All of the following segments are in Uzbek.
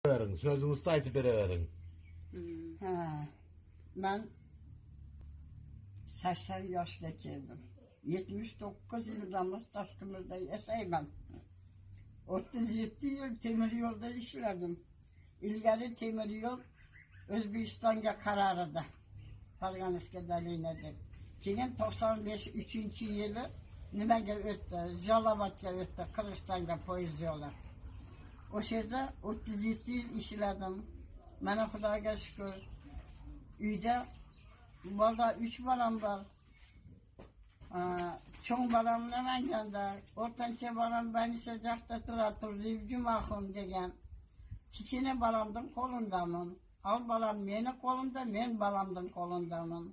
Verin, sözünüzü aytıp verin. Ben 80 yaşga keldim. 79 yıldan Taşkınır'da yaşayman. 37 yıl temir yolda işlerdim. İlgari temir yol Özbekistan'a kararıda. Farganiska dalinedir. Keyin 95 3. yılı nimaga o'tdi? Jalabatga o'tdi, Qirg'izistonga poyezd yo'li. O yerda 37 yil ishladim. Mana Xudoga shukr. Uyda bola 3 bolam bor. Cho'ng bolam Namanganda, o'rtancha bolam Banisajaqda turadi, Jumaxon degan. Kichkina bolamning qo'lindaman. Al bolam meni qo'limda, men bolamning qo'lindaman.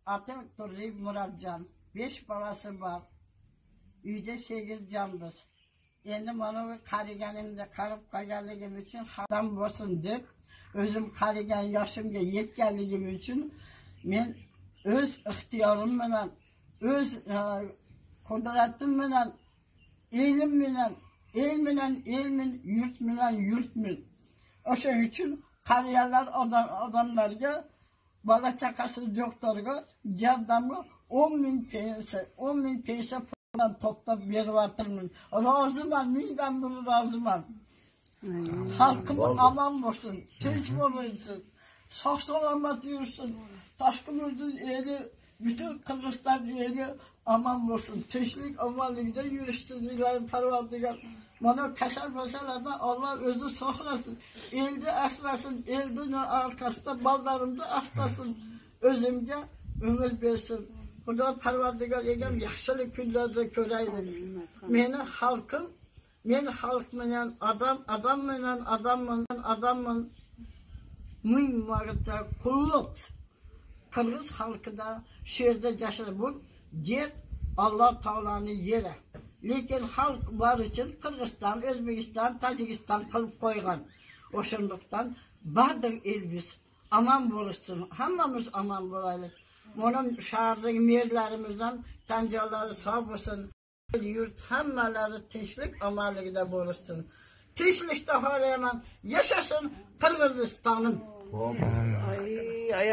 Ati Turli Murodjon, 5 bolasi bor. Uyda 8 jonmiz. Endi mana bu qariganimda qarib qolganligim uchun xodam bo'lsin deb, o'zim qarigan yoshimga yetganligim uchun men o'z ixtiyorim bilan, o'z qudratim bilan, ilm bilan, elmin, yurtmin. O'shaning uchun qariyalar odamlarga, bola chaqasi doktorga, jardamga 10 ming pesa to'plab beryapman. Roziman, mingdan bir roziman. Xalqim omon bo'lsin, tinch bo'lsin, sog' salomat yursin. Toshkentning eli, butun Qirg'iziston eli omon bo'lsin. Tinchlik, omonlikda yurishsin, Parvardigor. Mana kasal-kasallardan Alloh o'zi saqlasin. Elni asrasin, elni arkasida bolalarimni asrasin. O'zimga umr bersin. Xudo Parvardigor egam yaxshilik kunlarda ko'raylik. Meni xalqim, men xalq bilan odam bilan odamman. Ming marta qulluq. Qirg'iz xalqida shu yerda yashar bu yer Alloh taolaning yeri. Lekin xalq bor uchun Qirg'iziston, O'zbekiston, Tojikiston qilib qo'ygan. O'shanlikdan bardir elbis omon bo'lsin, hammamiz omon bo'laylik. Mana shahardagi merlarimizdan tanjollari sog' bo'lsin. Yurt hammalari tinchlik, omonlikda bo'lsin. Tinchlikda xohlayman. Yashashin Qirg'izistonim. Ay,